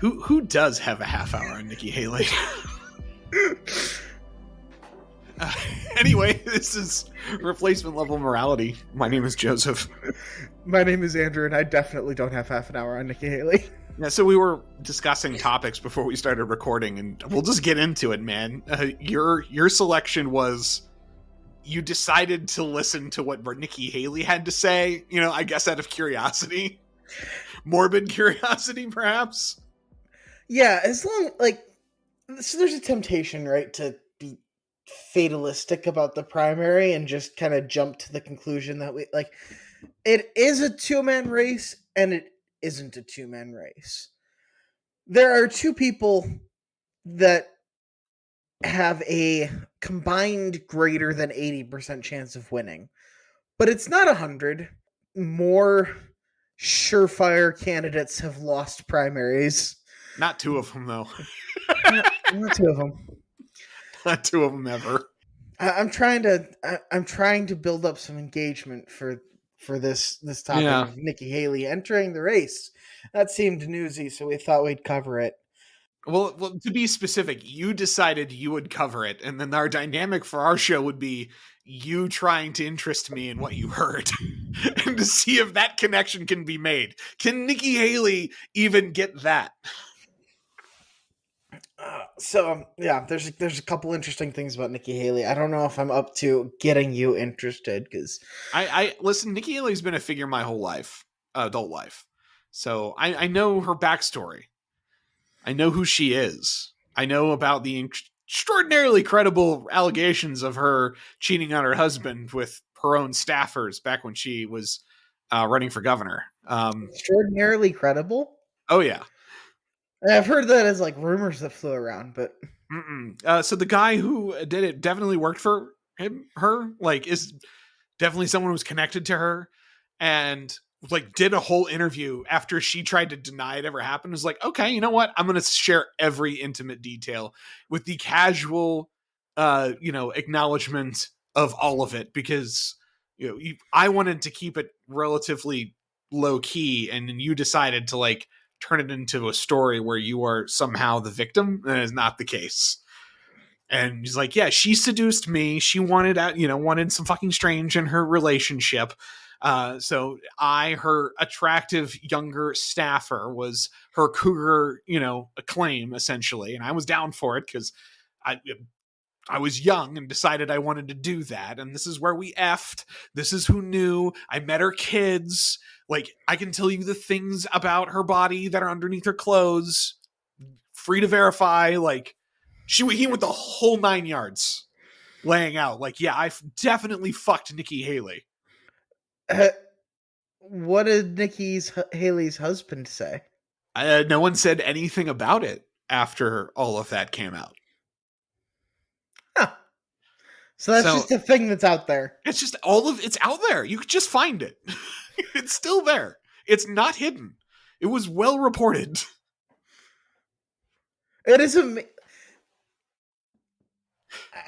Who does have a half hour on Nikki Haley? Anyway, this is Replacement Level Morality. My name is Joseph. My name is Andrew, and I definitely don't have half an hour on Nikki Haley. Yeah, so we were discussing topics before we started recording, and we'll just get into it, man. Your selection was you decided to listen to what Nikki Haley had to say, I guess out of curiosity. Morbid curiosity, perhaps? Yeah, as long, so there's a temptation, right, to be fatalistic about the primary and just kind of jump to the conclusion that it is a two-man race and it isn't a two-man race. There are two people that have a combined greater than 80% chance of winning, but it's not 100. More surefire candidates have lost primaries. Not two of them, though. not two of them. Not two of them ever. I'm trying to build up some engagement for this topic of Nikki Haley entering the race. That seemed newsy, so we thought we'd cover it. Well, to be specific, you decided you would cover it, and then our dynamic for our show would be you trying to interest me in what you heard and to see if that connection can be made. Can Nikki Haley even get that? There's a couple interesting things about Nikki Haley. I don't know if I'm up to getting you interested because I listen. Nikki Haley's been a figure my whole life, adult life, so I know her backstory. I know who she is. I know about the extraordinarily credible allegations of her cheating on her husband with her own staffers back when she was running for governor. Extraordinarily credible? Oh, yeah. I've heard that as rumors that flew around, but... So the guy who did it definitely worked for her, is definitely someone who's connected to her, and did a whole interview after she tried to deny it ever happened. It was like, okay, you know what? I'm going to share every intimate detail with the casual, acknowledgement of all of it, because, I wanted to keep it relatively low key. And then you decided to turn it into a story where you are somehow the victim. That is not the case. And he's like, yeah, she seduced me. She wanted some fucking strange in her relationship. So her attractive younger staffer was her cougar, acclaim essentially. And I was down for it because I was young and decided I wanted to do that. And this is where we effed. This is who knew. I met her kids. I can tell you the things about her body that are underneath her clothes. Free to verify. He went the whole 9 yards laying out. I definitely fucked Nikki Haley. What did Haley's husband say? No one said anything about it after all of that came out. Huh. So that's just a thing that's out there. It's just it's out there. You could just find it. It's still there. It's not hidden. It was well reported. It is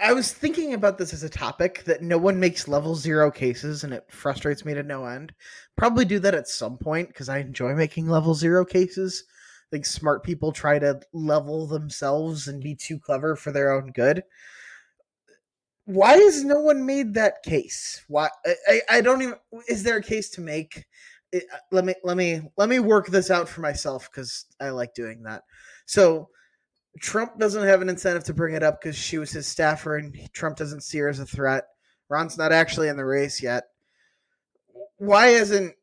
I was thinking about this as a topic that no one makes level 0 cases, and it frustrates me to no end. Probably do that at some point because I enjoy making level 0 cases. I think smart people try to level themselves and be too clever for their own good. Why has no one made that case? Why? I don't even. Is there a case to make? Let me work this out for myself because I like doing that. So Trump doesn't have an incentive to bring it up because she was his staffer and Trump doesn't see her as a threat. Ron's not actually in the race yet. Why isn't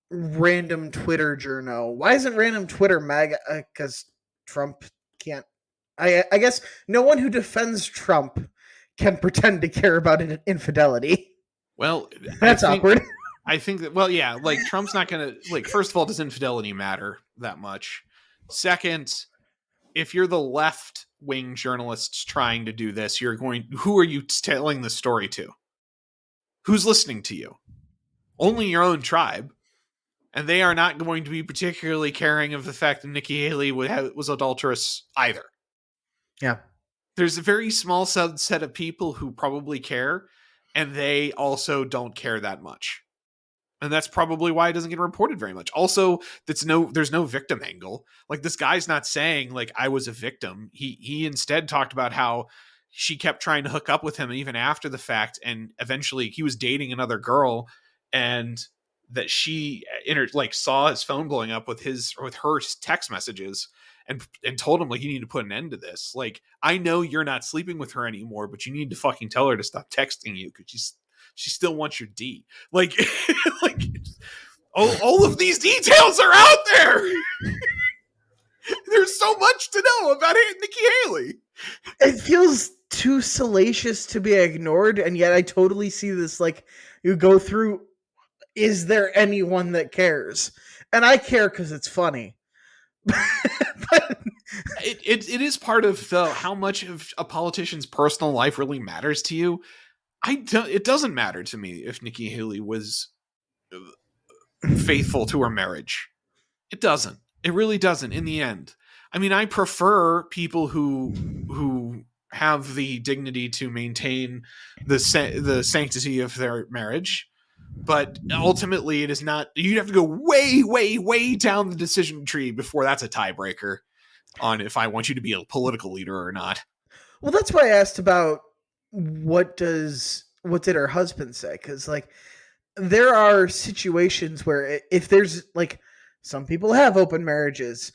random Twitter journo? Why isn't random Twitter MAGA? Because Trump can't. I guess no one who defends Trump can pretend to care about infidelity. Well, that's awkward. I think that, Trump's not going to, first of all, does infidelity matter that much? Second, if you're the left wing journalists trying to do this, who are you telling the story to? Who's listening to you? Only your own tribe. And they are not going to be particularly caring of the fact that Nikki Haley was adulterous either. Yeah. There's a very small subset of people who probably care, and they also don't care that much. And that's probably why it doesn't get reported very much. Also, there's no victim angle. Like, this guy's not saying like I was a victim. He instead talked about how she kept trying to hook up with him even after the fact, and eventually he was dating another girl, and that she saw his phone blowing up with her text messages, and told him like, you need to put an end to this. Like, I know you're not sleeping with her anymore, but you need to fucking tell her to stop texting you, because she still wants your D. Like, like, all of these details are out there. There's so much to know about Nikki Haley. It feels too salacious to be ignored, and yet I totally see this. Like, you go through, is there anyone that cares? And I care because it's funny. But it is part of how much of a politician's personal life really matters to you. It doesn't matter to me if Nikki Haley was faithful to her marriage. It doesn't. It really doesn't in the end. I mean, I prefer people who have the dignity to maintain the sanctity of their marriage, but ultimately it is not. You'd have to go way, way, way down the decision tree before that's a tiebreaker on if I want you to be a political leader or not. well, that's why I asked about what did her husband say? Because like there are situations where if there's like some people have open marriages,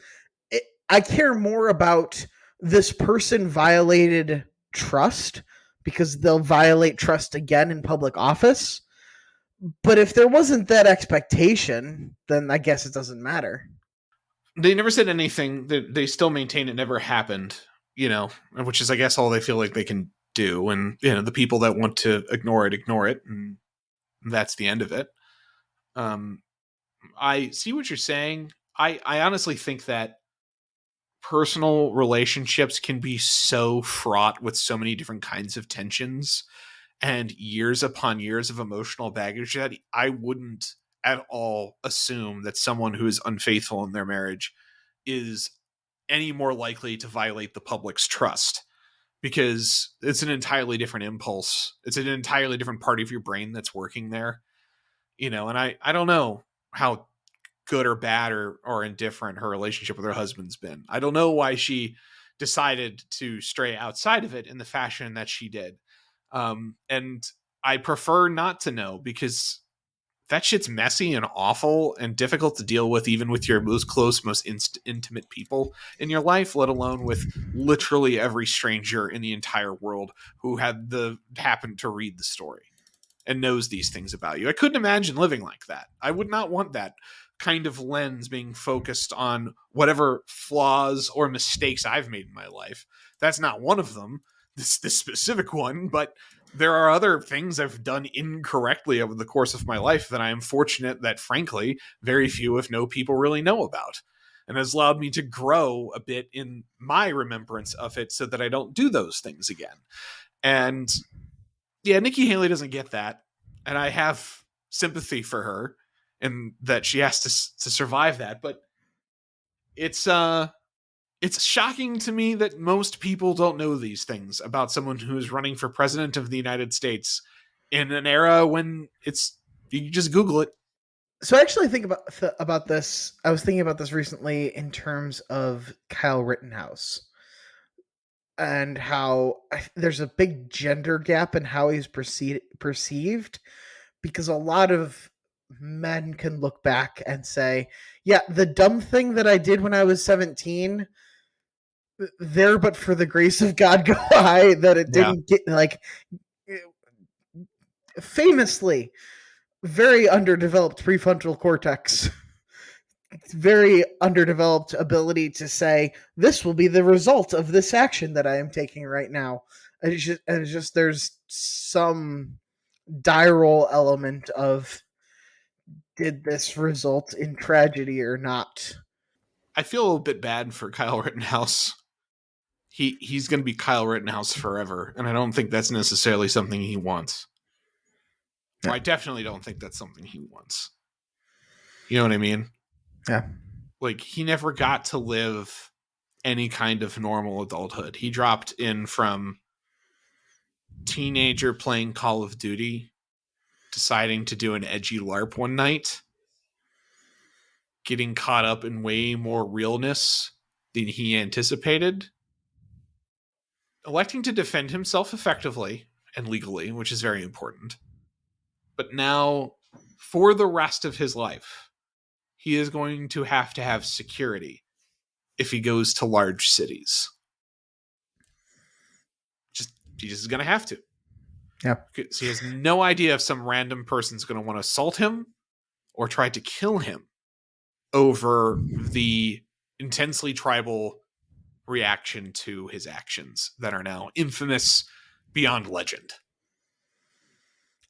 I care more about this person violated trust because they'll violate trust again in public office. But if there wasn't that expectation, then I guess it doesn't matter. They never said anything. They still maintain it never happened, which is, I guess, all they feel like they can do. And, the people that want to ignore it, and that's the end of it. I see what you're saying. I honestly think that personal relationships can be so fraught with so many different kinds of tensions and years upon years of emotional baggage that I wouldn't at all assume that someone who is unfaithful in their marriage is any more likely to violate the public's trust, because it's an entirely different impulse. It's an entirely different part of your brain that's working there, and I don't know how good or bad or indifferent her relationship with her husband's been. I don't know why she decided to stray outside of it in the fashion that she did. And I prefer not to know, because that shit's messy and awful and difficult to deal with, even with your most close, most intimate people in your life, let alone with literally every stranger in the entire world who happened to read the story and knows these things about you. I couldn't imagine living like that. I would not want that kind of lens being focused on whatever flaws or mistakes I've made in my life. That's not one of them, this specific one, but there are other things I've done incorrectly over the course of my life that I am fortunate that, frankly, very few, if no people, really know about, and has allowed me to grow a bit in my remembrance of it so that I don't do those things again. And yeah, Nikki Haley doesn't get that, and I have sympathy for her and that she has to survive that. But it's shocking to me that most people don't know these things about someone who is running for president of the United States in an era when you just Google it. So I actually think about this. I was thinking about this recently in terms of Kyle Rittenhouse and how there's a big gender gap in how he's perceived, because a lot of men can look back and say, yeah, the dumb thing that I did when I was 17, there but for the grace of God go I, that it didn't get, like, famously very underdeveloped prefrontal cortex, very underdeveloped ability to say this will be the result of this action that I am taking right now. It's just there's some die roll element of, did this result in tragedy or not? I feel a little bit bad for Kyle Rittenhouse. He's going to be Kyle Rittenhouse forever, and I don't think that's necessarily something he wants. Yeah. I definitely don't think that's something he wants. You know what I mean? Yeah. Like, he never got to live any kind of normal adulthood. He dropped in from teenager playing Call of Duty deciding to do an edgy LARP one night, getting caught up in way more realness than he anticipated, electing to defend himself effectively and legally, which is very important. But now, for the rest of his life, he is going to have security if he goes to large cities. He just is going to have to. Yeah. Because he has no idea if some random person's going to want to assault him or try to kill him over the intensely tribal reaction to his actions that are now infamous beyond legend.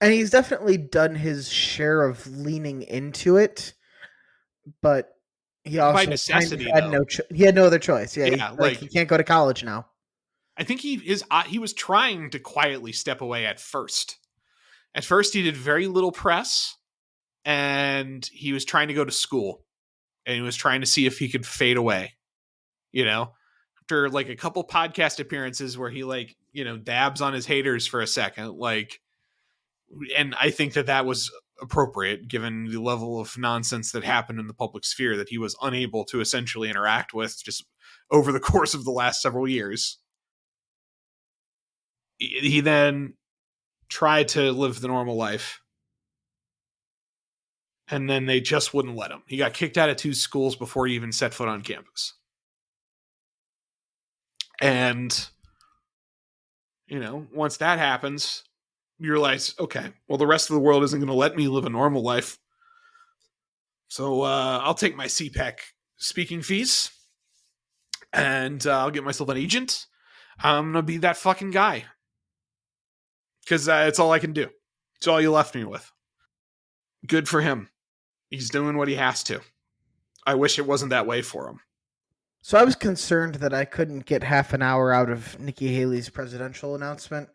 And he's definitely done his share of leaning into it, but he also By necessity, had though. He had no other choice. Yeah, Yeah, he can't go to college now. I think he was trying to quietly step away at first. At first, he did very little press, and he was trying to go to school, and he was trying to see if he could fade away. You know, after like a couple podcast appearances where he dabs on his haters for a second, and I think that was appropriate given the level of nonsense that happened in the public sphere that he was unable to essentially interact with just over the course of the last several years. He then tried to live the normal life, and then they just wouldn't let him. He got kicked out of 2 schools before he even set foot on campus. And, once that happens, you realize, okay, well, the rest of the world isn't going to let me live a normal life. So I'll take my CPAC speaking fees, and I'll get myself an agent. I'm going to be that fucking guy. Because it's all I can do. It's all you left me with. Good for him. He's doing what he has to. I wish it wasn't that way for him. So I was concerned that I couldn't get half an hour out of Nikki Haley's presidential announcement.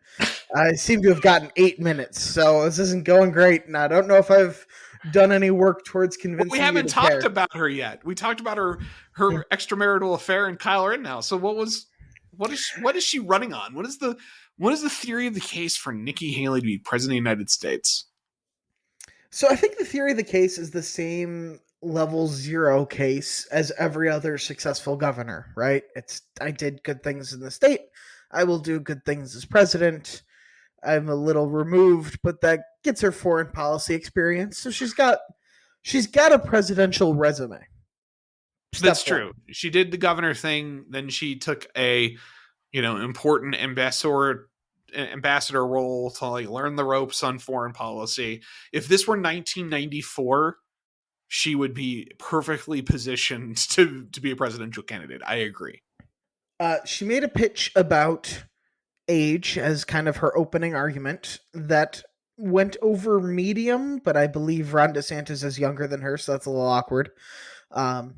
I seem to have gotten 8 minutes, so this isn't going great, and I don't know if I've done any work towards convincing we you haven't to talked care. about her yet. We talked about her extramarital affair and Kyle Rittenhouse. So what is she running on? What is the theory of the case for Nikki Haley to be president of the United States? So I think the theory of the case is the same level 0 case as every other successful governor, right? It's I did good things in the state. I will do good things as president. I'm a little removed, but that gets her foreign policy experience. So she's got a presidential resume. That's true. She did the governor thing, then she took a important ambassador role to learn the ropes on foreign policy. If this were 1994, she would be perfectly positioned to be a presidential candidate. I agree. She made a pitch about age as kind of her opening argument that went over medium, but I believe Ron DeSantis is younger than her, so that's a little awkward. I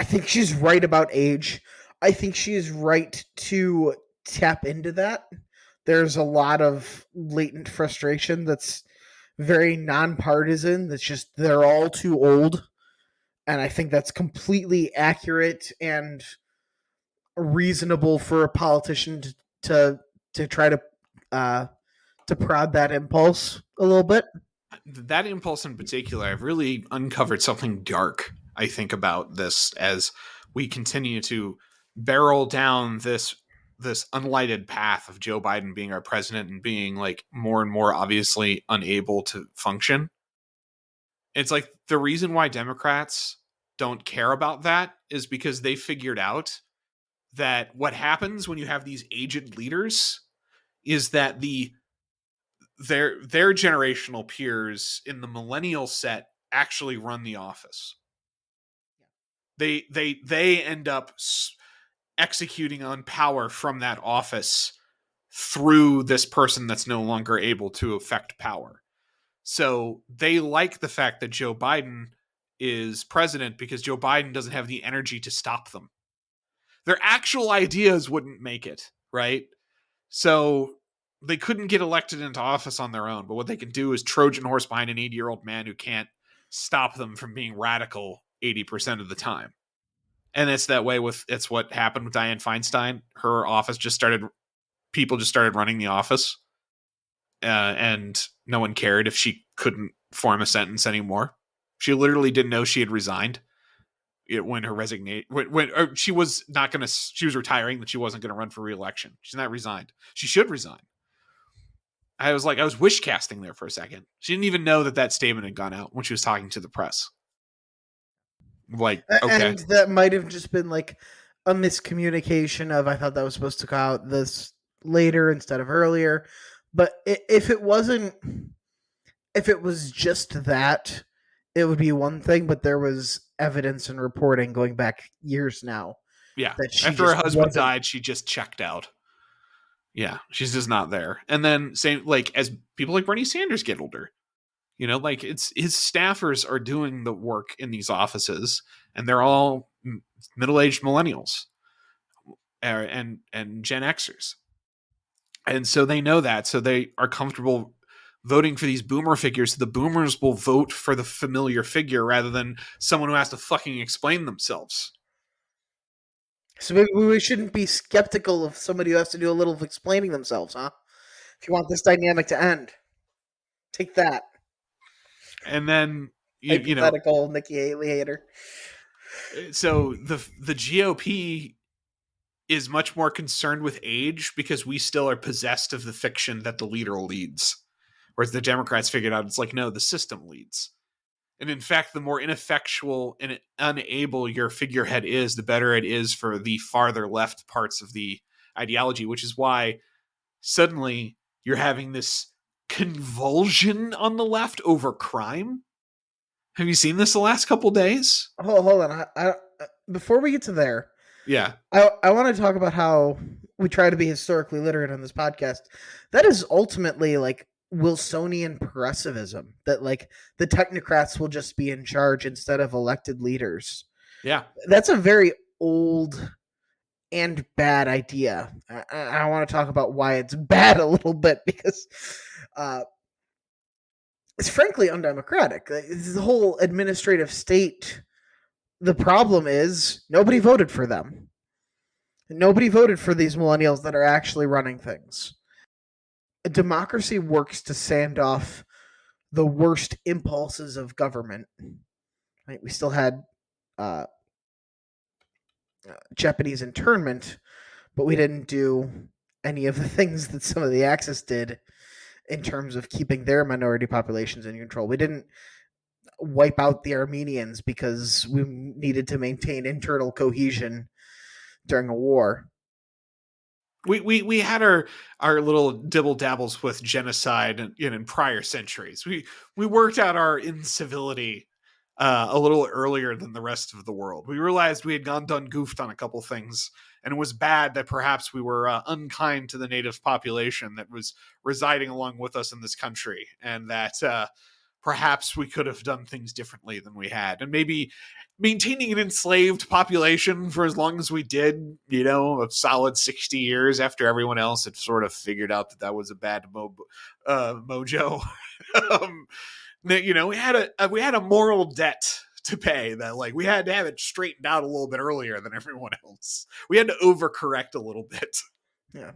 think she's right about age. I think she is right to tap into that. There's a lot of latent frustration that's very nonpartisan. That's just they're all too old. And I think that's completely accurate and reasonable for a politician to try to prod that impulse a little bit. That impulse in particular, I've really uncovered something dark, I think, about this as we continue to barrel down this unlighted path of Joe Biden being our president and being more and more obviously unable to function. It's the reason why Democrats don't care about that is because they figured out that what happens when you have these aged leaders is that their generational peers in the millennial set actually run the office. They end up executing on power from that office through this person that's no longer able to affect power. So they like the fact that Joe Biden is president because Joe Biden doesn't have the energy to stop them. Their actual ideas wouldn't make it, right? So they couldn't get elected into office on their own, but what they can do is Trojan horse behind an 80-year-old man who can't stop them from being radical 80% of the time. And it's that way it's what happened with Dianne Feinstein. Her office people just started running the office. and no one cared if she couldn't form a sentence anymore. She literally didn't know she had resigned when her resignation when she was not going to she was retiring, that she wasn't going to run for re-election. She's not resigned. She should resign. I was wish casting there for a second. She didn't even know that statement had gone out when she was talking to the press. Like, okay. And that might have just been like a miscommunication of, I thought that was supposed to go out this later instead of earlier. But if it wasn't, if it was just that, it would be one thing. But there was evidence and reporting going back years now. Yeah. That she After her just husband wasn't. died, she just checked out. Yeah, she's just not there. And then same like as people like Bernie Sanders get older, you know, like it's his staffers are doing the work in these offices, and they're all middle-aged millennials and Gen Xers. And so they know that, so they are comfortable voting for these boomer figures. So the boomers will vote for the familiar figure rather than someone who has to fucking explain themselves. So maybe we shouldn't be skeptical of somebody who has to do a little of explaining themselves, huh? If you want this dynamic to end, take that. And then you know, Hypothetical Nikki Haley hater. so the GOP is much more concerned with age because we still are possessed of the fiction that the leader leads. Whereas the Democrats figured out it's like, no, the system leads. And in fact, the more ineffectual and unable your figurehead is, the better it is for the farther left parts of the ideology, which is why suddenly you're having this convulsion on the left over crime. Have you seen this the last couple days? Hold on. Before we get to there, Yeah. I want to talk about how we try to be historically literate on this podcast. That is ultimately like Wilsonian progressivism, that like the technocrats will just be in charge instead of elected leaders. Yeah. That's a very old and bad idea. I want to talk about why it's bad a little bit, because it's frankly undemocratic. The whole administrative state, the problem is nobody voted for them. Nobody voted for these millennials that are actually running things. A democracy works to sand off the worst impulses of government. Right? We still had Japanese internment, but we didn't do any of the things that some of the Axis did in terms of keeping their minority populations in control. We didn't wipe out the Armenians because we needed to maintain internal cohesion during a war. We had our little dibble dabbles with genocide in prior centuries. We worked out our incivility a little earlier than the rest of the world. We realized we had done goofed on a couple things, and it was bad that perhaps we were unkind to the native population that was residing along with us in this country, and that perhaps we could have done things differently than we had, and maybe maintaining an enslaved population for as long as we did, you know, a solid 60 years after everyone else had sort of figured out that was a bad mojo. You know, we had a moral debt to pay, that like we had to have it straightened out a little bit earlier than everyone else. We had to overcorrect a little bit. Yeah.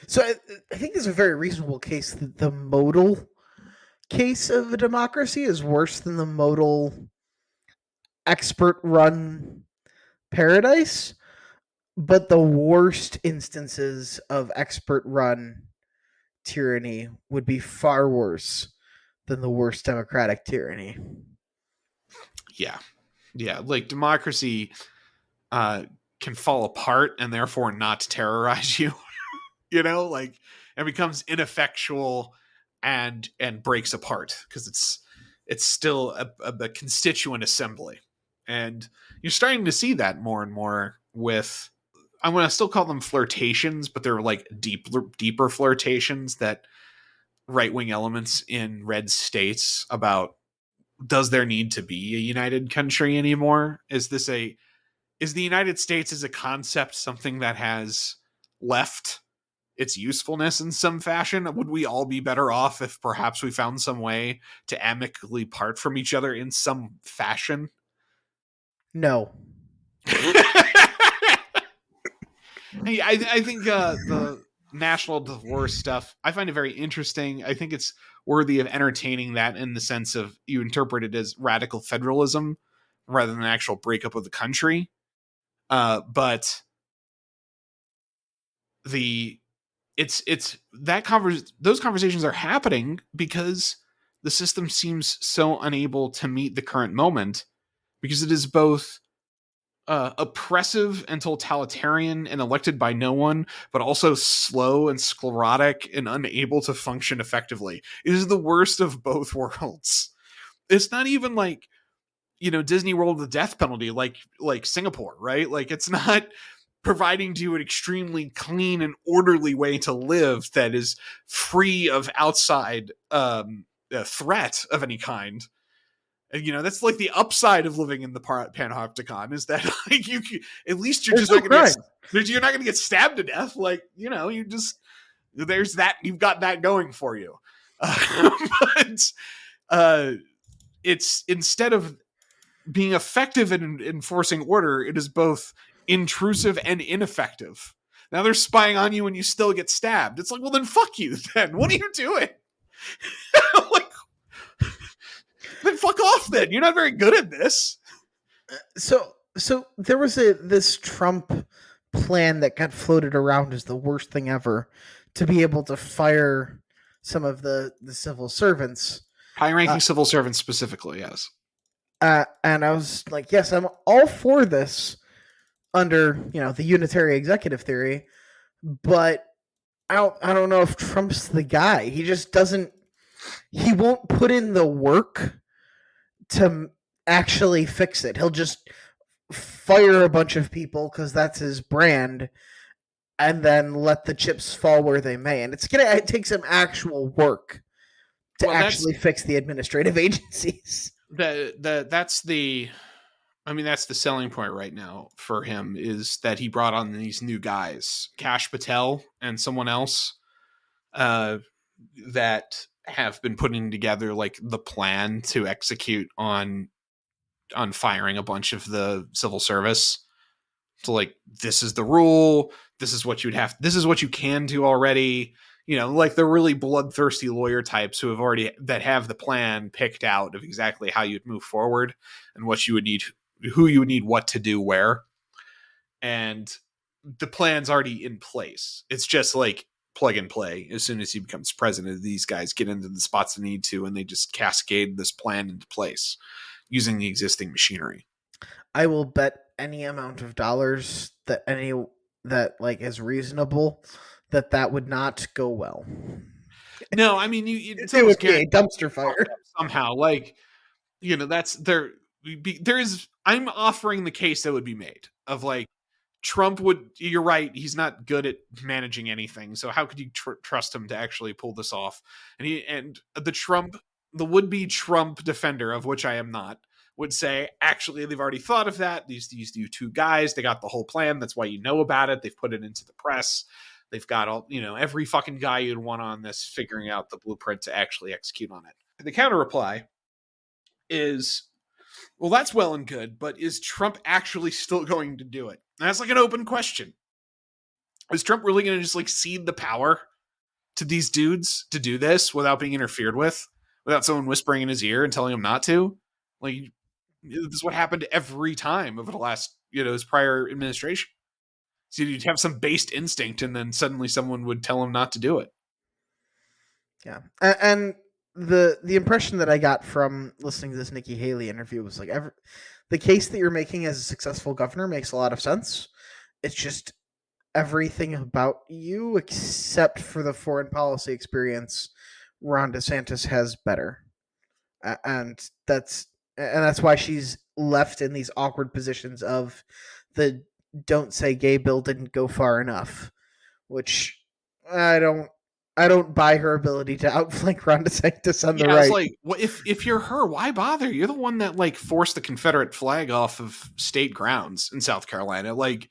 So I think there's a very reasonable case that the modal case of a democracy is worse than the modal expert run paradise, but the worst instances of expert run tyranny would be far worse than the worst democratic tyranny. Yeah, like democracy can fall apart and therefore not terrorize you. You know, like it becomes ineffectual and breaks apart because it's still a constituent assembly. And you're starting to see that more and more with, I'm going to still call them flirtations, but they're like deeper flirtations that right-wing elements in red states about, does there need to be a united country anymore? Is the United States as a concept something that has left its usefulness in some fashion? Would we all be better off if perhaps we found some way to amicably part from each other in some fashion? No. I think national divorce stuff, I find it very interesting. I think it's worthy of entertaining that in the sense of you interpret it as radical federalism rather than an actual breakup of the country. But the it's that those conversations are happening because the system seems so unable to meet the current moment because it is both oppressive and totalitarian and elected by no one, but also slow and sclerotic and unable to function effectively. It is the worst of both worlds. It's not even like, Disney World with the death penalty, like Singapore, right? Like it's not providing to you an extremely clean and orderly way to live that is free of outside threat of any kind. That's like the upside of living in the panopticon is that like at least you're There's just no not going crime. to you're not going to get stabbed to death. Like you just there's that you've got that going for you. But it's instead of being effective in enforcing order, it is both intrusive and ineffective. Now they're spying on you and you still get stabbed. It's like, well, then fuck you then. What are you doing? Like, then fuck off then. You're not very good at this. So there was this Trump plan that got floated around as the worst thing ever to be able to fire some of the civil servants. High-ranking civil servants specifically, yes. And I was like, yes, I'm all for this under, the unitary executive theory, but I don't know if Trump's the guy. He just he won't put in the work to actually fix it. He'll just fire a bunch of people because that's his brand and then let the chips fall where they may. And it take some actual work to actually fix the administrative agencies. That's the selling point right now for him is that he brought on these new guys, Kash Patel and someone else, that have been putting together like the plan to execute on firing a bunch of the civil service. So like, this is the rule. This is what this is what you can do already. Like the really bloodthirsty lawyer types who have the plan picked out of exactly how you'd move forward and what you would need, who you would need what to do where. And the plan's already in place. It's just like plug and play. As soon as he becomes president, these guys get into the spots they need to, and they just cascade this plan into place using the existing machinery. I will bet any amount of dollars that is reasonable that would not go well. No, I mean, it would be a dumpster fire somehow. Like, that's there. I'm offering the case that would be made of like Trump would. You're right. He's not good at managing anything. So how could you trust him to actually pull this off? And the would-be Trump defender, of which I am not, would say, actually, they've already thought of that. These two guys, they got the whole plan. That's why you know about it. They've put it into the press. They've got all, every fucking guy you'd want on this figuring out the blueprint to actually execute on it. The counter reply is, well, that's well and good, but is Trump actually still going to do it? And that's like an open question. Is Trump really going to just like cede the power to these dudes to do this without being interfered with, without someone whispering in his ear and telling him not to? Like, this is what happened every time over the last, his prior administration. So you'd have some based instinct, and then suddenly someone would tell him not to do it. Yeah, and the impression that I got from listening to this Nikki Haley interview was like, the case that you're making as a successful governor makes a lot of sense. It's just everything about you, except for the foreign policy experience, Ron DeSantis has better, and that's why she's left in these awkward positions of the "don't say gay" bill didn't go far enough, which I don't buy her ability to outflank Ron DeSantis on the right. It's like, well, if you're her, why bother? You're the one that like forced the Confederate flag off of state grounds in South Carolina. Like,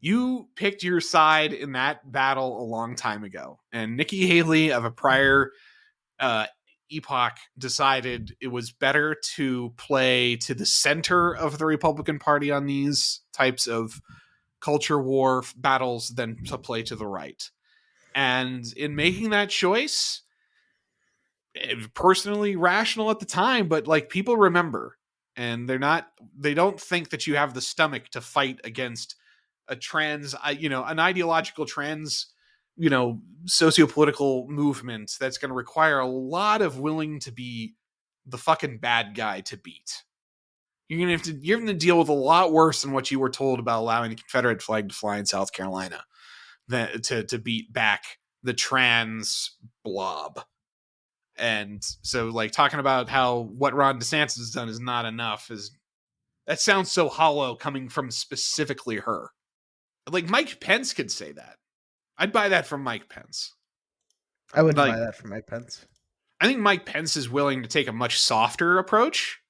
you picked your side in that battle a long time ago, and Nikki Haley of a prior epoch decided it was better to play to the center of the Republican Party on these types of culture war battles than to play to the right. And in making that choice, personally rational at the time, but like people remember, and they don't think that you have the stomach to fight against a trans, an ideological trans, sociopolitical movement that's going to require a lot of willing to be the fucking bad guy to beat. You're going to deal with a lot worse than what you were told about allowing the Confederate flag to fly in South Carolina to beat back the trans blob. And so, like, talking about how what Ron DeSantis has done is not enough that sounds so hollow coming from specifically her. Like, Mike Pence could say that. I'd buy that from Mike Pence. I wouldn't Like, buy that from Mike Pence. I think Mike Pence is willing to take a much softer approach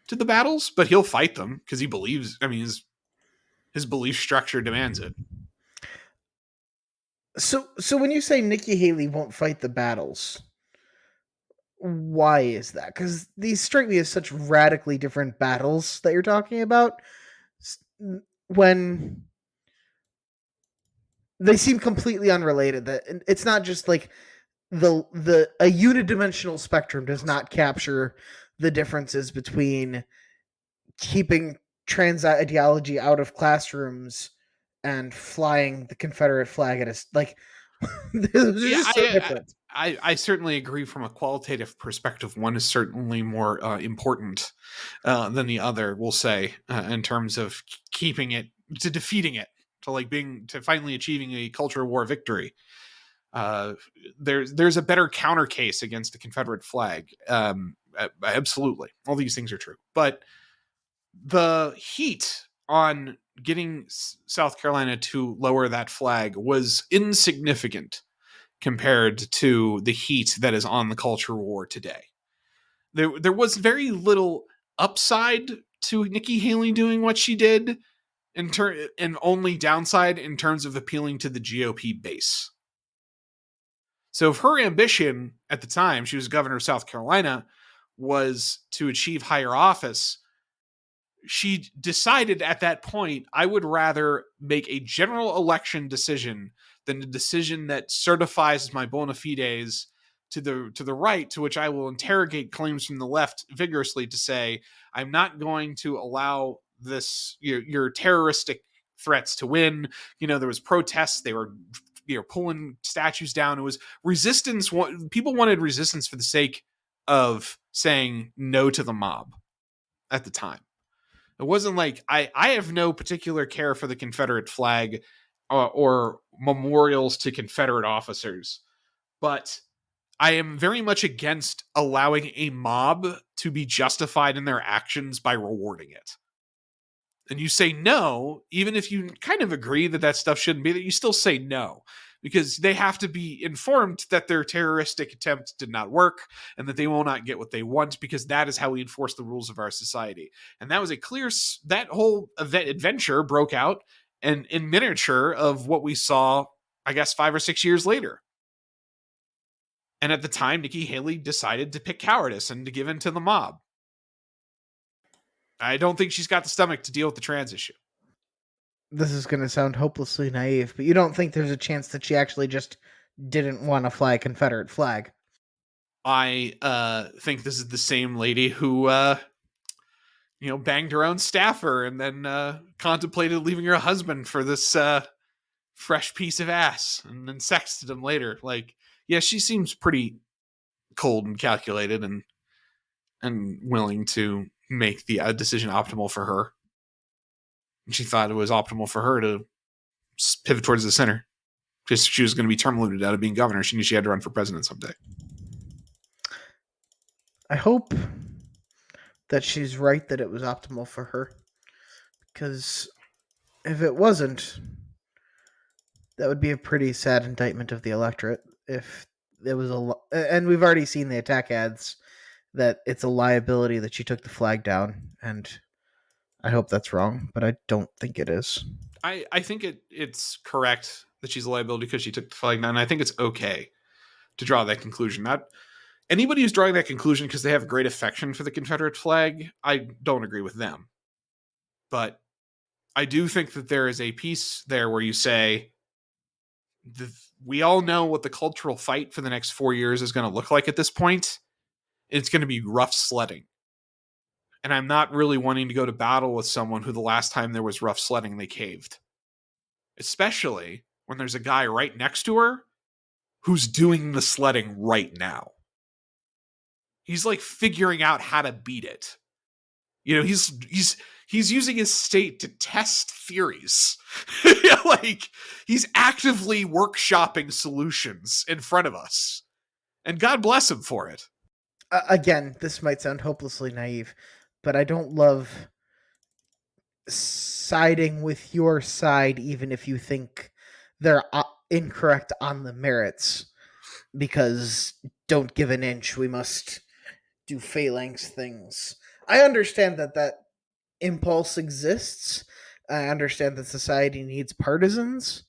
to the battles, but he'll fight them because he believes. I mean, his belief structure demands it. So when you say Nikki Haley won't fight the battles, why is that? Because these strike me as such radically different battles that you're talking about. When they seem completely unrelated, that it's not just like a unidimensional spectrum does not capture the differences between keeping trans ideology out of classrooms and flying the Confederate flag at us. Like, they're just so different. I certainly agree from a qualitative perspective. One is certainly more important than the other, we'll say, in terms of keeping it, to defeating it, to finally achieving a culture war victory. There's a better counter case against the Confederate flag. Absolutely. All these things are true. But the heat on getting South Carolina to lower that flag was insignificant compared to the heat that is on the culture war today. There was very little upside to Nikki Haley doing what she did, and only downside in terms of appealing to the GOP base. So if her ambition at the time, she was governor of South Carolina, was to achieve higher office, she decided at that point, I would rather make a general election decision than a decision that certifies my bona fides to the right, to which I will interrogate claims from the left vigorously to say, I'm not going to allow this, your terroristic threats to win. There was protests. They were pulling statues down. It was resistance. People wanted resistance for the sake of saying no to the mob at the time. It wasn't like I have no particular care for the Confederate flag or memorials to Confederate officers, but I am very much against allowing a mob to be justified in their actions by rewarding it. And you say no, even if you kind of agree that stuff shouldn't be there, you still say no, because they have to be informed that their terroristic attempt did not work and that they will not get what they want, because that is how we enforce the rules of our society. And that was that whole adventure broke out and in miniature of what we saw, I guess, 5 or 6 years later. And at the time, Nikki Haley decided to pick cowardice and to give in to the mob. I don't think she's got the stomach to deal with the trans issue. This is going to sound hopelessly naive, but you don't think there's a chance that she actually just didn't want to fly a Confederate flag? I think this is the same lady who, banged her own staffer and then contemplated leaving her husband for this fresh piece of ass and then sexted him later. Like, yeah, she seems pretty cold and calculated and willing to make the decision optimal for her. And she thought it was optimal for her to pivot towards the center because she was going to be term limited out of being governor. She knew she had to run for president someday. I hope that she's right that it was optimal for her, because if it wasn't, that would be a pretty sad indictment of the electorate. If there was and we've already seen the attack ads that it's a liability that she took the flag down, and I hope that's wrong, but I don't think it is. I think it's correct that she's a liability because she took the flag down, and I think it's okay to draw that conclusion. Not anybody who's drawing that conclusion because they have great affection for the Confederate flag, I don't agree with them. But I do think that there is a piece there where you say, We all know what the cultural fight for the next 4 years is going to look like at this point. It's going to be rough sledding. And I'm not really wanting to go to battle with someone who the last time there was rough sledding, they caved. Especially when there's a guy right next to her who's doing the sledding right now. He's like figuring out how to beat it. You know, he's using his state to test theories. Like, he's actively workshopping solutions in front of us. And God bless him for it. Again, this might sound hopelessly naive, but I don't love siding with your side, even if you think they're incorrect on the merits, because don't give an inch, we must do phalanx things. I understand that impulse exists. I understand that society needs partisans.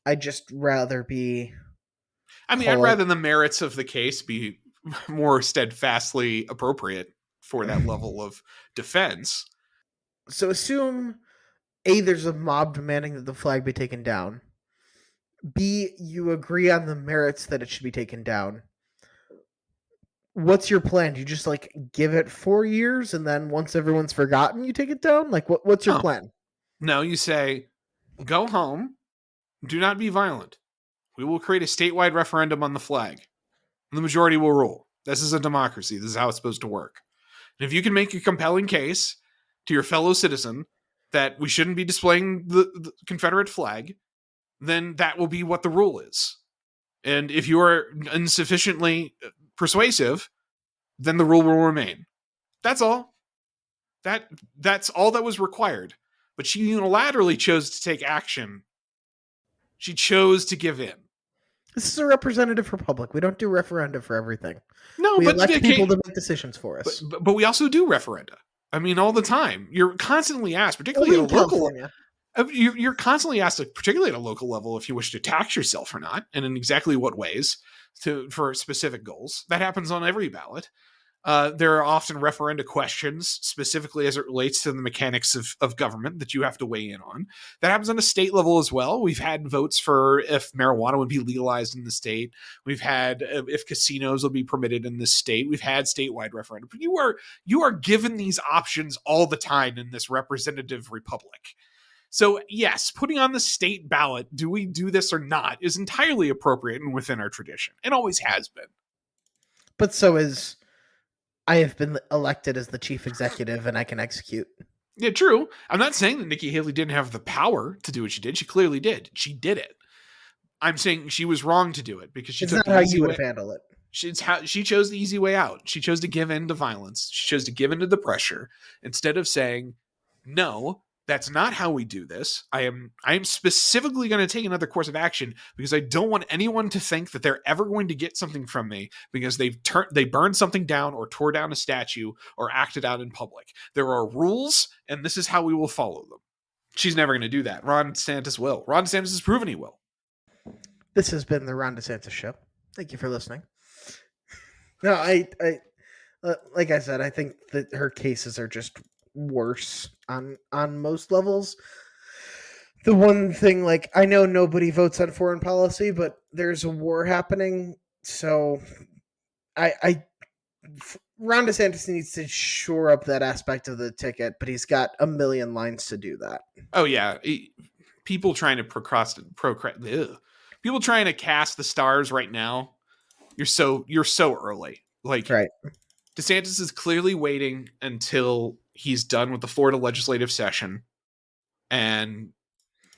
I'd just rather be. I mean, I'd rather the merits of the case be more steadfastly appropriate for that level of defense. So assume A, there's a mob demanding that the flag be taken down. B, you agree on the merits that it should be taken down. What's your plan? Do you just like give it 4 years and then once everyone's forgotten, you take it down? Like what's your plan? No, you say, go home. Do not be violent. We will create a statewide referendum on the flag. And the majority will rule. This is a democracy. This is how it's supposed to work. And if you can make a compelling case to your fellow citizen that we shouldn't be displaying the Confederate flag, then that will be what the rule is. And if you are insufficiently persuasive, then the rule will remain. That's all. That's all that was required. But she unilaterally chose to take action. She chose to give in. This is a representative republic. We don't do referenda for everything. No, we but elect people to make decisions for us. But we also do referenda. I mean, all the time. You're constantly asked, particularly at a local level. You're constantly asked, particularly at a local level, if you wish to tax yourself or not, and in exactly what ways for specific goals. That happens on every ballot. There are often referenda questions, specifically as it relates to the mechanics of government, that you have to weigh in on. That happens on a state level as well. We've had votes for if marijuana would be legalized in the state. We've had if casinos will be permitted in this state. We've had statewide referenda. But you are given these options all the time in this representative republic. So yes, putting on the state ballot, do we do this or not, is entirely appropriate and within our tradition. It always has been. But so is... I have been elected as the chief executive and I can execute. Yeah, true. I'm not saying that Nikki Haley didn't have the power to do what she did. She clearly did. She did it. I'm saying she was wrong to do it because she took the easy way. It's not how you would handle it. She chose the easy way out. She chose to give in to violence. She chose to give in to the pressure instead of saying, no, that's not how we do this. I am specifically going to take another course of action because I don't want anyone to think that they're ever going to get something from me because they burned something down or tore down a statue or acted out in public. There are rules, and this is how we will follow them. She's never going to do that. Ron DeSantis will. Ron DeSantis has proven he will. This has been the Ron DeSantis Show. Thank you for listening. No, I like I said, I think that her cases are just worse on most levels. The one thing, like, I know nobody votes on foreign policy, but there's a war happening, so Ron DeSantis needs to shore up that aspect of the ticket, but he's got a million lines to do that. Oh yeah, people trying to people trying to cast the stars right now. You're so early. Like, right. DeSantis is clearly waiting until he's done with the Florida legislative session, and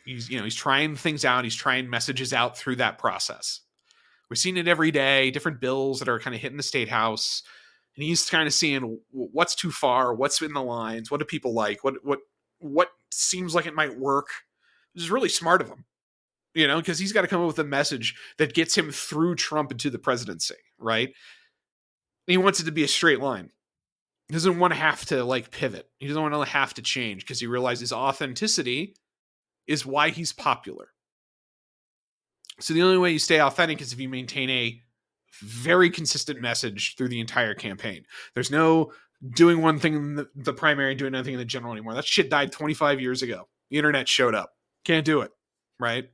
he's trying things out. He's trying messages out through that process. We're seeing it every day, different bills that are kind of hitting the state house, and he's kind of seeing what's too far, what's in the lines, what do people like, what seems like it might work. Which is really smart of him, because he's got to come up with a message that gets him through Trump into the presidency, right? He wants it to be a straight line. He doesn't want to have to pivot. He doesn't want to have to change because he realizes authenticity is why he's popular. So the only way you stay authentic is if you maintain a very consistent message through the entire campaign. There's no doing one thing in the primary and doing another thing in the general anymore. That shit died 25 years ago. The internet showed up. Can't do it, right?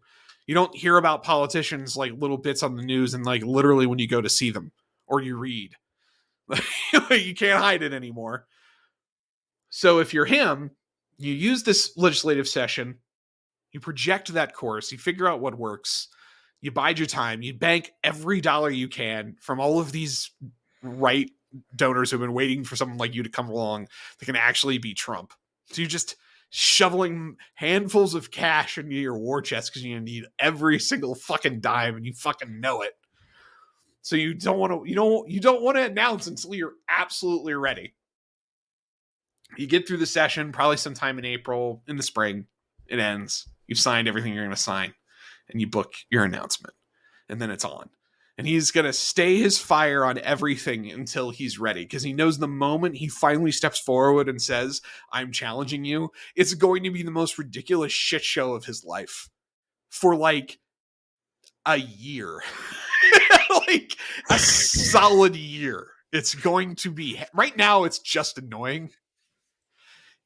You don't hear about politicians like little bits on the news and like literally when you go to see them or you read. You can't hide it anymore. So if you're him, you use this legislative session, you project that course, you figure out what works, you bide your time, you bank every dollar you can from all of these right donors who've been waiting for someone like you to come along that can actually beat Trump. So you're just shoveling handfuls of cash into your war chest because you need every single fucking dime and you fucking know it. So you don't want to announce until you're absolutely ready. You get through the session, probably sometime in April, in the spring. It ends. You've signed everything you're going to sign, and you book your announcement, and then it's on. And he's going to stay his fire on everything until he's ready, because he knows the moment he finally steps forward and says, I'm challenging you, it's going to be the most ridiculous shit show of his life for like a year. Like a solid year. It's going to be, right now it's just annoying.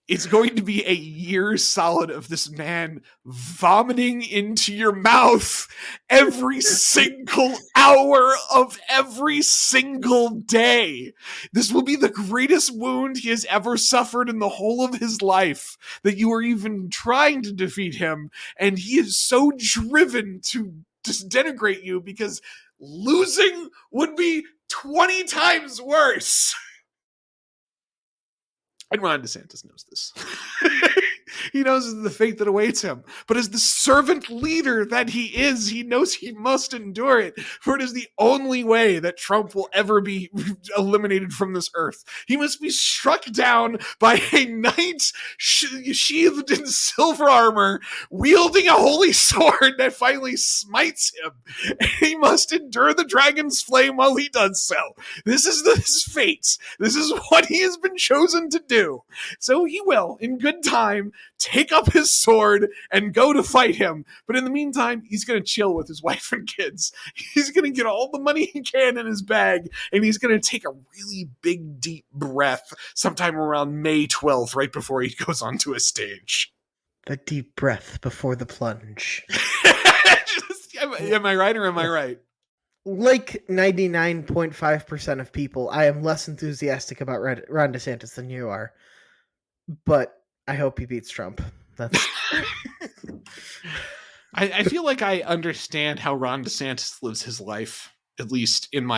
It's going to be a year solid of this man vomiting into your mouth every single hour of every single day. This will be the greatest wound he has ever suffered in the whole of his life, that you are even trying to defeat him. And he is so driven to just denigrate you because losing would be 20 times worse. And Ron DeSantis knows this. He knows the fate that awaits him. But as the servant leader that he is, he knows he must endure it. For it is the only way that Trump will ever be eliminated from this earth. He must be struck down by a knight sheathed in silver armor, wielding a holy sword that finally smites him. And he must endure the dragon's flame while he does so. This is his fate. This is what he has been chosen to do. So he will, in good time, take up his sword and go to fight him. But in the meantime, he's going to chill with his wife and kids. He's going to get all the money he can in his bag, and he's going to take a really big, deep breath sometime around May 12th, right before he goes onto a stage. The deep breath before the plunge. Am I right or am I right? Like 99.5% of people, I am less enthusiastic about Ron DeSantis than you are. But I hope he beats Trump. That's I feel like I understand how Ron DeSantis lives his life, at least in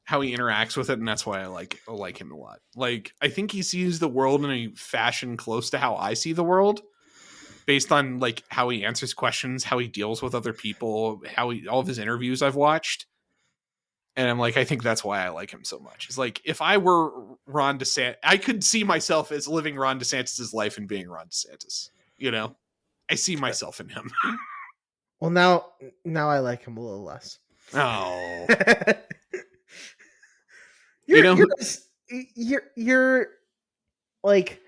how he interacts with it, and that's why I like him a lot. Like, I think he sees the world in a fashion close to how I see the world, based on like how he answers questions, how he deals with other people, all of his interviews I've watched. And I'm like, I think that's why I like him so much. It's like, if I were Ron DeSantis, I could see myself as living Ron DeSantis' life and being Ron DeSantis. You know, I see myself in him. Well, now I like him a little less. Oh, you're like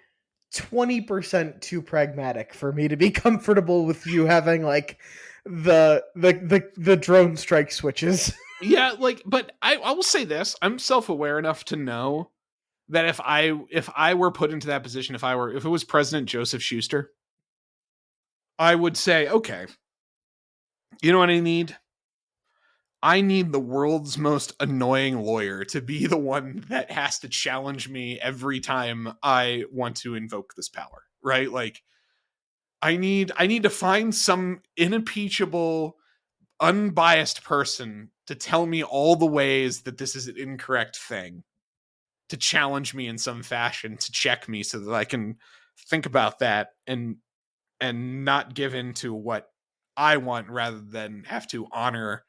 20% too pragmatic for me to be comfortable with you having like the drone strike switches. Yeah, like, but I will say this: I'm self-aware enough to know that if I were put into that position, if it was President Joseph Schuster, I would say, okay, you know what I need? I need the world's most annoying lawyer to be the one that has to challenge me every time I want to invoke this power, right? Like, I need to find some unimpeachable, unbiased person to tell me all the ways that this is an incorrect thing, to challenge me in some fashion, to check me so that I can think about that and not give in to what I want rather than have to honor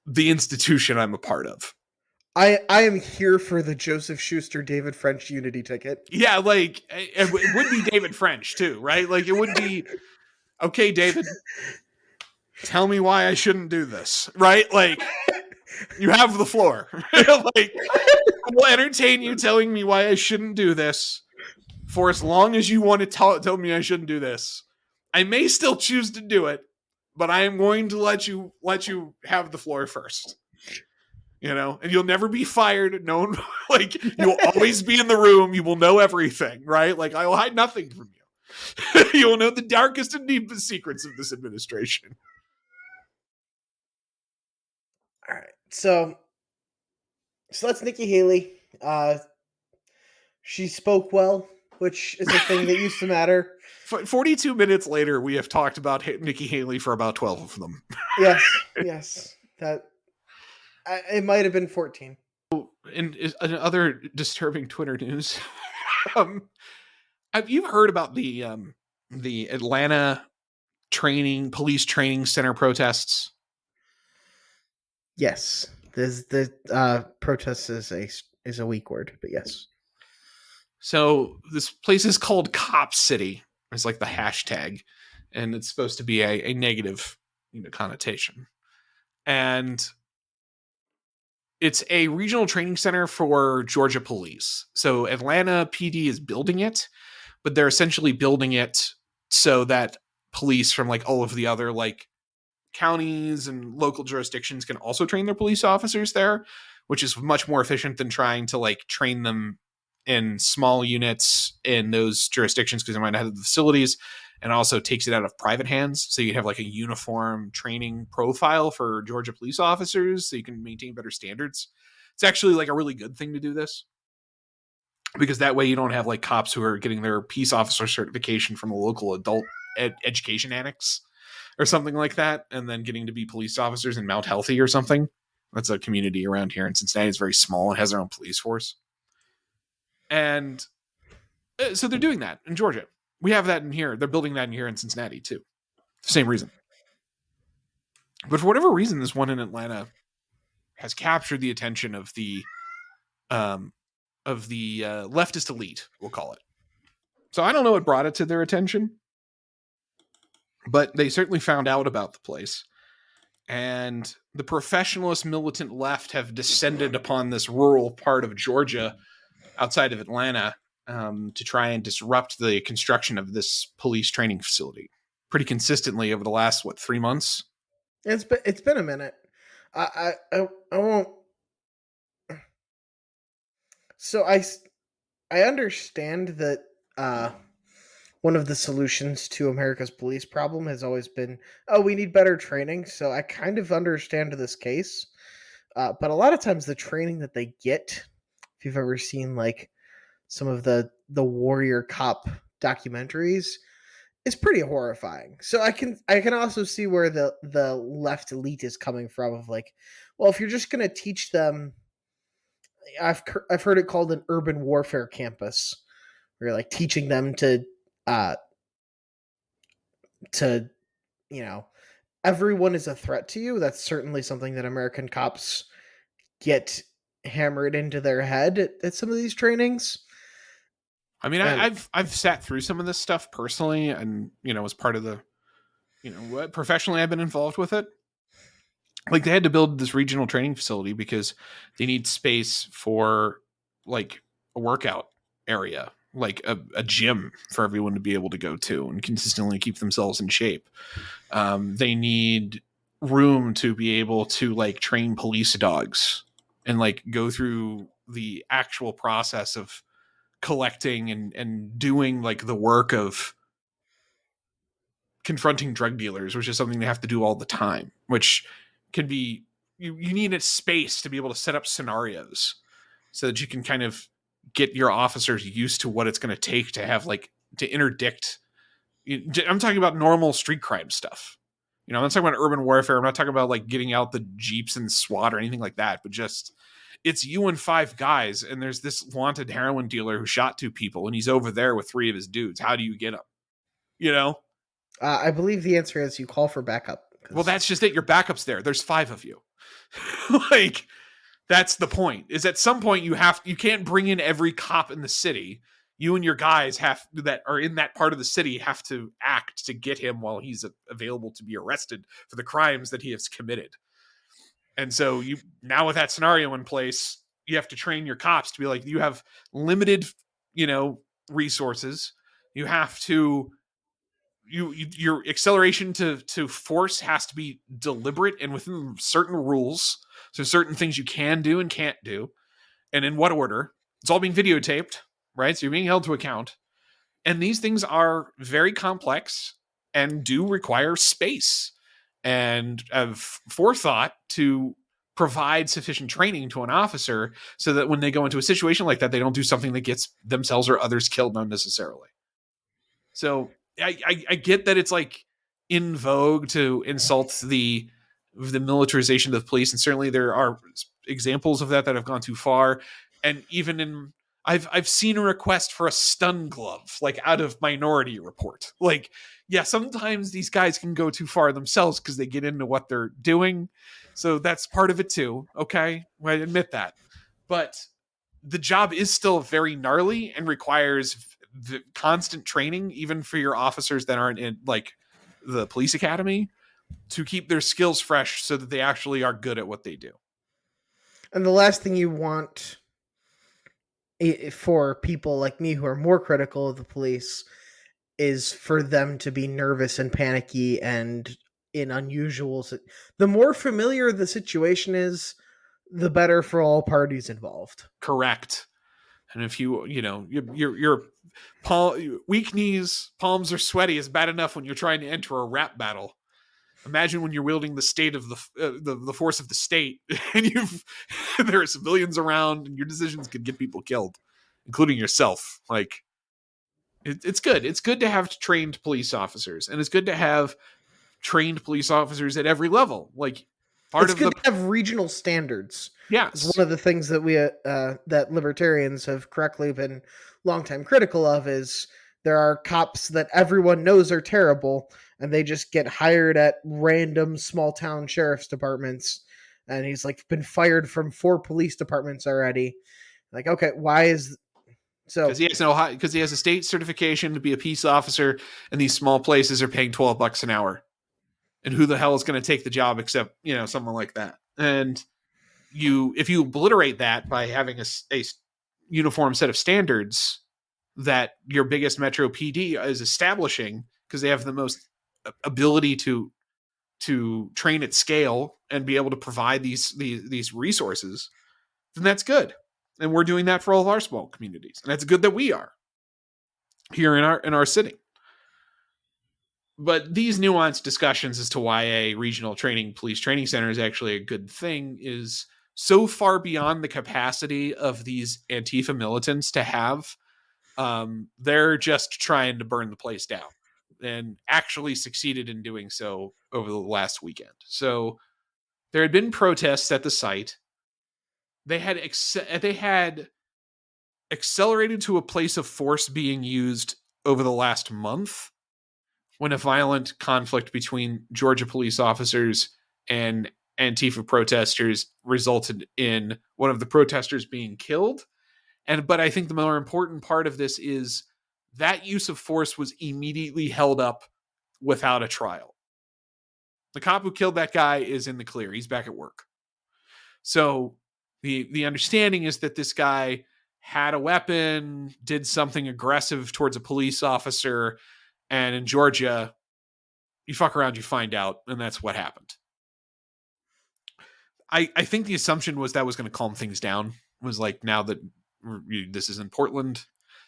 the institution I'm a part of. I am here for the Joseph Schuster David French unity ticket. Yeah, like it would be David French too, right? Like it would be, okay, David, tell me why I shouldn't do this, right? Like, you have the floor. Like, we'll entertain you telling me why I shouldn't do this for as long as you want to tell me I shouldn't do this. I may still choose to do it, but I am going to let you have the floor first. You know, and you'll never be fired. No one, like, you'll always be in the room. You will know everything, right? Like, I will hide nothing from you. You will know the darkest and deepest secrets of this administration. All right. So that's Nikki Haley. She spoke well, which is a thing that used to matter. 42 minutes later, we have talked about Nikki Haley for about 12 of them. Yes. It might have been 14. In other disturbing Twitter news, um, have you heard about the Atlanta police training center protests? Yes. The protest is a weak word, but yes. So this place is called Cop City. It's like the hashtag, and it's supposed to be a negative, connotation. And it's a regional training center for Georgia police. So Atlanta PD is building it, but they're essentially building it so that police from like all of the other like counties and local jurisdictions can also train their police officers there, which is much more efficient than trying to like train them in small units in those jurisdictions because they might not have the facilities, and also takes it out of private hands. So you have like a uniform training profile for Georgia police officers so you can maintain better standards. It's actually like a really good thing to do this, because that way you don't have like cops who are getting their peace officer certification from a local adult education annex or something like that, and then getting to be police officers in Mount Healthy or something. That's a community around here in Cincinnati. It's very small. It has their own police force. And so they're doing that in Georgia. We have that in here. They're building that in here in Cincinnati too. Same reason. But for whatever reason, this one in Atlanta has captured the attention of the leftist elite, we'll call it. So I don't know what brought it to their attention, but they certainly found out about the place. And the professionalist militant left have descended upon this rural part of Georgia outside of Atlanta to try and disrupt the construction of this police training facility pretty consistently over the last 3 months. It's been a minute. I won't. So I understand that one of the solutions to America's police problem has always been, oh, we need better training. So I kind of understand this case, but a lot of times the training that they get, if you've ever seen like some of the warrior cop documentaries, is pretty horrifying. So I can also see where the left elite is coming from. Of like, well, if you're just going to teach them, I've heard it called an urban warfare campus, where you're like teaching them to everyone is a threat to you. That's certainly something that American cops get hammered into their head at some of these trainings. I mean, I've sat through some of this stuff personally, and as part of the, professionally I've been involved with it. Like they had to build this regional training facility because they need space for like a workout area, like a gym for everyone to be able to go to and consistently keep themselves in shape. They need room to be able to like train police dogs and like go through the actual process of collecting and doing like the work of confronting drug dealers, which is something they have to do all the time, which can be, you need a space to be able to set up scenarios so that you can kind of get your officers used to what it's going to take to have like to interdict. I'm talking about normal street crime stuff. I'm not talking about urban warfare. I'm not talking about like getting out the Jeeps and SWAT or anything like that, but just it's you and 5 guys, and there's this wanted heroin dealer who shot 2 people, and he's over there with 3 of his dudes. How do you get him? I believe the answer is you call for backup. Well, that's just it. Your backup's there. There's 5 of you. Like, that's the point. Is at some point you can't bring in every cop in the city. You and your guys that are in that part of the city have to act to get him while he's available to be arrested for the crimes that he has committed. And so now with that scenario in place, you have to train your cops to be like, you have limited, resources. You have to, your acceleration to force has to be deliberate and within certain rules. So certain things you can do and can't do. And in what order. It's all being videotaped, right? So you're being held to account. And these things are very complex and do require space and of forethought to provide sufficient training to an officer so that when they go into a situation like that, they don't do something that gets themselves or others killed unnecessarily. So I get that it's like in vogue to insult the militarization of the police, and certainly there are examples of that have gone too far. And even in I've seen a request for a stun glove, like out of Minority Report. Like, yeah, sometimes these guys can go too far themselves because they get into what they're doing. So that's part of it too. Okay, I admit that, but the job is still very gnarly and requires the constant training, even for your officers that aren't in like the police academy, to keep their skills fresh so that they actually are good at what they do. And the last thing you want for people like me who are more critical of the police is for them to be nervous and panicky and in unusual. The more familiar the situation is, the better for all parties involved. Correct. And if your weak knees, palms are sweaty is bad enough when you're trying to enter a rap battle. Imagine when you're wielding the state of the force of the state, and there are civilians around, and your decisions could get people killed, including yourself. Like, it's good. It's good to have trained police officers, and it's good to have trained police officers at every level. Like, part It's of good the to have regional standards. It's yes, one of the things that we that libertarians have correctly been long time critical of is there are cops that everyone knows are terrible and they just get hired at random small town sheriff's departments, and he's like been fired from 4 police departments already. Like, okay, why is so because he has a state certification to be a peace officer, and these small places are paying $12 an hour. And who the hell is going to take the job except someone like that? And if you obliterate that by having a uniform set of standards that your biggest metro PD is establishing because they have the most ability to train at scale and be able to provide these resources, then that's good. And we're doing that for all of our small communities, and that's good that we are here in our city. But these nuanced discussions as to why a regional police training center is actually a good thing is so far beyond the capacity of these Antifa militants to have. They're just trying to burn the place down, and actually succeeded in doing so over the last weekend. So there had been protests at the site. They had accelerated to a place of force being used over the last month when a violent conflict between Georgia police officers and Antifa protesters resulted in one of the protesters being killed. But I think the more important part of this is that use of force was immediately held up without a trial. The cop who killed that guy is in the clear. He's back at work. So the understanding is that this guy had a weapon, did something aggressive towards a police officer, and in Georgia, you fuck around, you find out, and that's what happened. I think the assumption was that was going to calm things down. Was like, now that this is in Portland,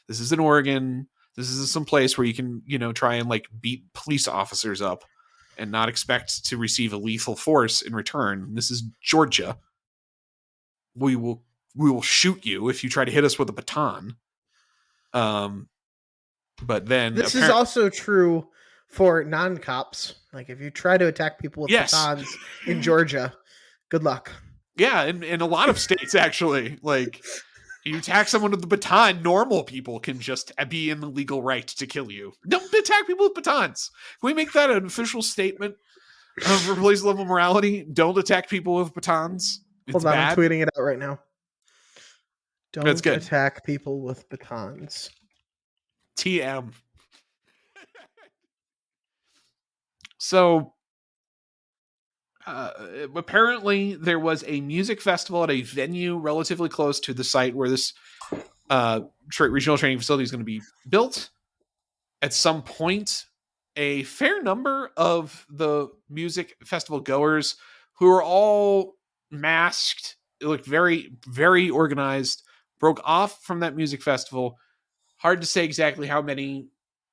this is in Oregon, this is some place where you can try and like beat police officers up and not expect to receive a lethal force in return. This is Georgia. We will shoot you if you try to hit us with a baton. But then this is also true for non-cops. Like, if you try to attack people with batons in Georgia, good luck. Yeah, in a lot of states, actually. Like, you attack someone with a baton, normal people can just be in the legal right to kill you. Don't attack people with batons. Can we make that an official statement for police level morality? Don't attack people with batons. It's Hold on, bad. I'm tweeting it out right now. That's Don't good. attack people with batons. TM. So apparently there was a music festival at a venue relatively close to the site where this regional training facility is going to be built. At some point, a fair number of the music festival goers, who are all masked, looked very, very organized, broke off from that music festival, hard to say exactly how many,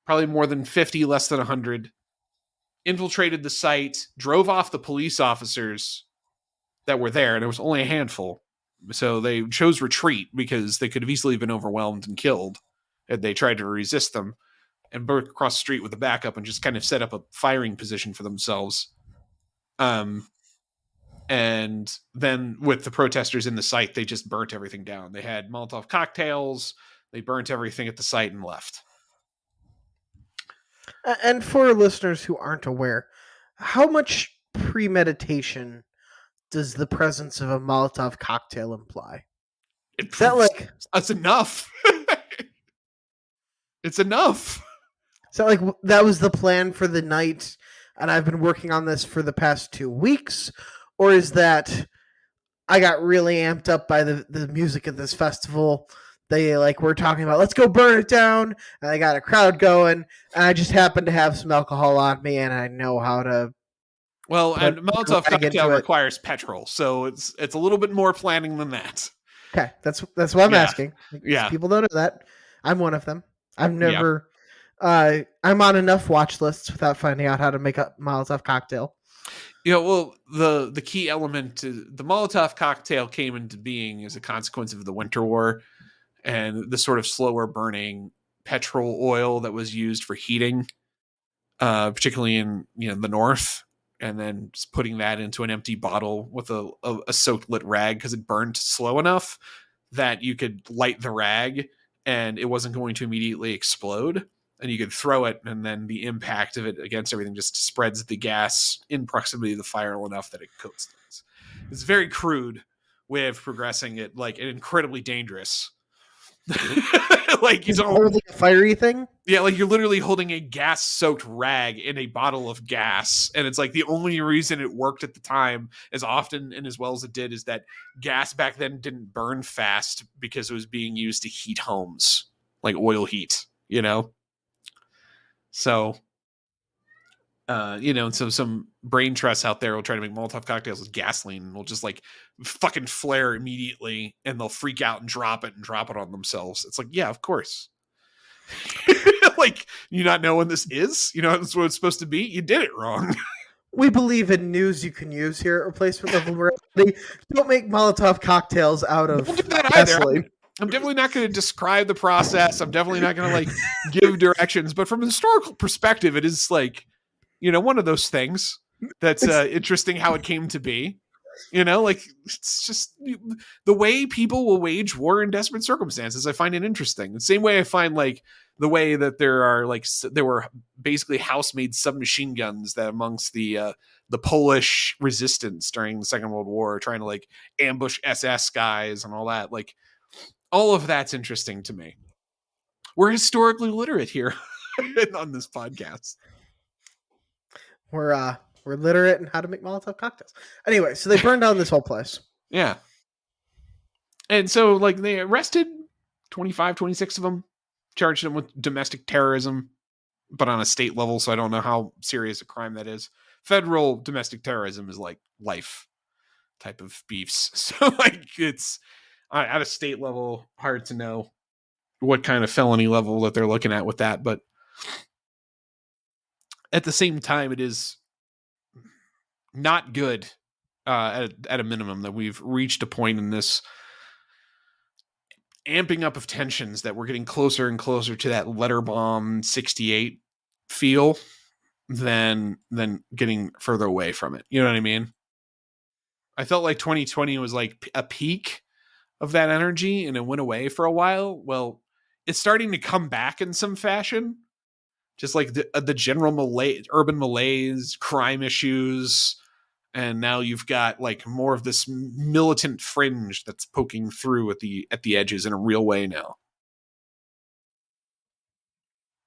probably more than 50, less than 100, infiltrated the site, drove off the police officers that were there, and there was only a handful. So they chose retreat because they could have easily been overwhelmed and killed had they tried to resist them, and broke across the street with a backup and just kind of set up a firing position for themselves. And then with the protesters in the site, they just burnt everything down. They had Molotov cocktails, they burnt everything at the site and left. And for listeners who aren't aware, how much premeditation does the presence of a Molotov cocktail imply? Is that like that's enough? It's enough. So like that was the plan for the night, and I've been working on this for the past 2 weeks, or is that I got really amped up by the music at this festival? They were talking about let's go burn it down, and I got a crowd going, and I just happened to have some alcohol on me, and I know how to. Well, and Molotov cocktail requires petrol, so it's a little bit more planning than that. Okay, that's what I'm asking. Yeah, people don't know that. I'm one of them. I've never. Yeah. I'm on enough watch lists without finding out how to make a Molotov cocktail. Well, the key element is the Molotov cocktail came into being as a consequence of the Winter War and the sort of slower burning petrol oil that was used for heating, particularly in the north, and then just putting that into an empty bottle with a soaked lit rag because it burned slow enough that you could light the rag and it wasn't going to immediately explode. And you could throw it, and then the impact of it against everything just spreads the gas in proximity to the fire enough that it coats things. It's a very crude way of progressing it, and incredibly dangerous. Is it holding a fiery thing? Yeah, you're literally holding a gas-soaked rag in a bottle of gas, and it's the only reason it worked at the time, as often and as well as it did, is that gas back then didn't burn fast because it was being used to heat homes, like oil heat, So, so some brain trusts out there will try to make Molotov cocktails with gasoline and will just fucking flare immediately, and they'll freak out and drop it on themselves. It's yeah, of course. You not know when this is? That's what it's supposed to be? You did it wrong. We believe in news you can use here at Replacement Level Morality. Don't make Molotov cocktails out of gasoline. I'm definitely not going to describe the process. I'm definitely not going to give directions. But from a historical perspective, it is one of those things that's interesting how it came to be. It's just the way people will wage war in desperate circumstances. I find it interesting. The same way I find the way that there were basically house-made submachine guns that amongst the Polish resistance during the Second World War, trying to ambush SS guys and all that. All of that's interesting to me. We're historically literate here on this podcast. We're literate in how to make Molotov cocktails. Anyway, so they burned down this whole place. Yeah. And so they arrested 25, 26 of them, charged them with domestic terrorism, but on a state level, so I don't know how serious a crime that is. Federal domestic terrorism is life type of beefs. So it's at a state level, hard to know what kind of felony level that they're looking at with that. But at the same time, it is not good at a minimum that we've reached a point in this amping up of tensions that we're getting closer and closer to that letter bomb 68 feel than getting further away from it. You know what I mean? I felt 2020 was a peak of that energy and it went away for a while. Well, it's starting to come back in some fashion. Just the general malaise, urban malaise, crime issues. And now you've got more of this militant fringe that's poking through at the edges in a real way now.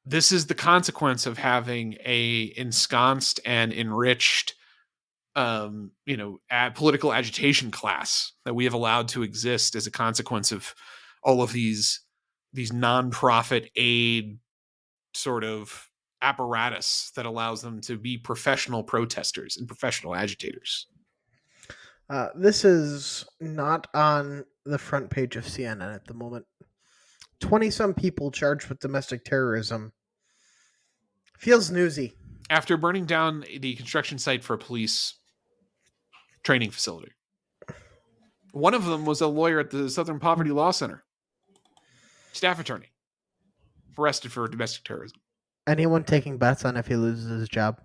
This is the consequence of having a ensconced and enriched political agitation class that we have allowed to exist as a consequence of all of these nonprofit aid sort of apparatus that allows them to be professional protesters and professional agitators. This is not on the front page of CNN at the moment. 20-some people charged with domestic terrorism. Feels newsy. After burning down the construction site for a police training facility. One of them was a lawyer at the Southern Poverty Law Center. Staff attorney. Arrested for domestic terrorism. Anyone taking bets on if he loses his job?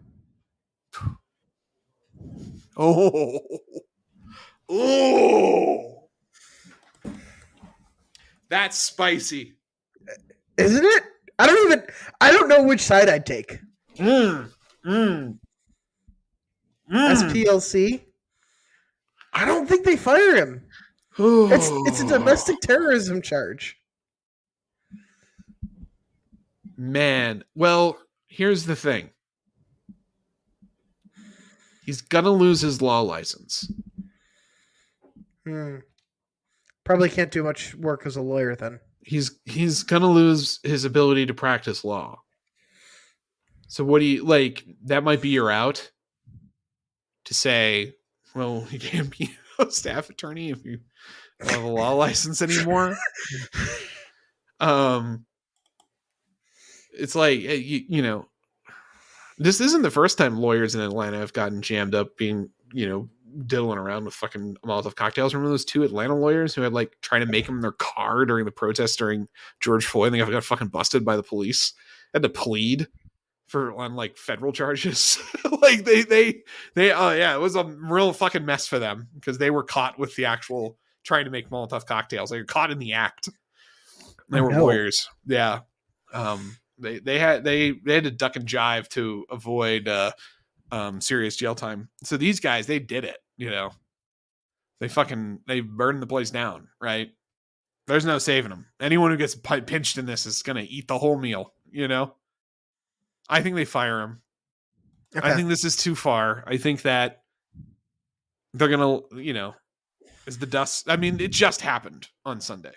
Oh. Oh. That's spicy. Isn't it? I don't know which side I'd take. SPLC? I don't think they fire him. It's a domestic terrorism charge. Man, well, here's the thing. He's gonna lose his law license. Probably can't do much work as a lawyer then. He's gonna lose his ability to practice law. So what do you like? That might be your out to say, well, you can't be a staff attorney if you don't have a law license anymore. It's like you know, this isn't the first time lawyers in Atlanta have gotten jammed up being, diddling around with fucking Molotov cocktails. Remember those 2 Atlanta lawyers who had like trying to make them in their car during the protests during George Floyd? They got fucking busted by the police. Had to plead on like federal charges. Like they oh yeah, it was a real fucking mess for them because they were caught with the actual trying to make Molotov cocktails. They were caught in the act. They were lawyers. Yeah. They had to duck and jive to avoid serious jail time. So these guys, they did it, they burned the place down, right? There's no saving them. Anyone who gets pinched in this is gonna eat the whole meal, I think they fire him. Okay. I think this is too far. I think that they're gonna, as the dust, I mean, it just happened on Sunday,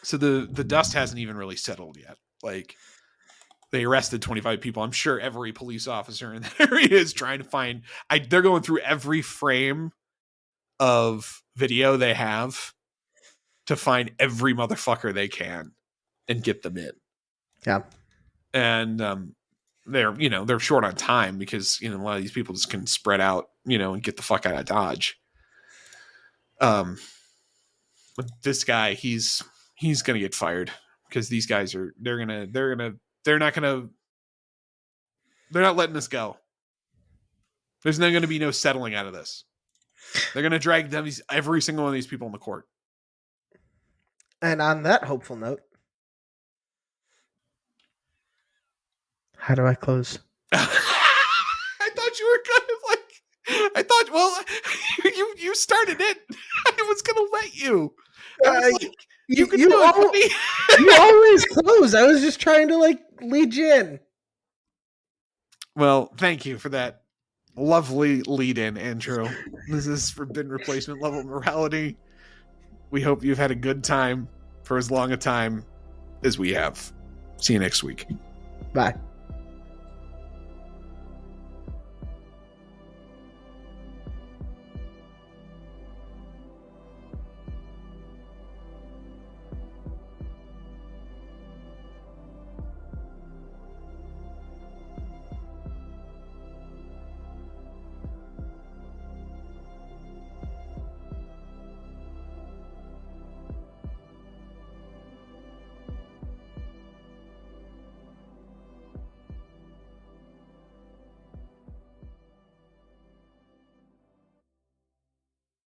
so the dust hasn't even really settled yet. Like, they arrested 25 people. I'm sure every police officer in that area is trying to find. They're going through every frame of video they have to find every motherfucker they can and get them in. Yeah. And they're short on time because a lot of these people just can spread out, and get the fuck out of Dodge. But this guy, he's gonna get fired because these guys they're not letting this go. There's not going to be no settling out of this. They're going to drag every single one of these people in the court. And on that hopeful note, how do I close? I thought you were going to you started it. I was going to let you. You always close. I was just trying to lead you in. Well, thank you for that lovely lead in, Andrew. This is Forbidden Replacement Level Morality. We hope you've had a good time for as long a time as we have. See you next week. Bye.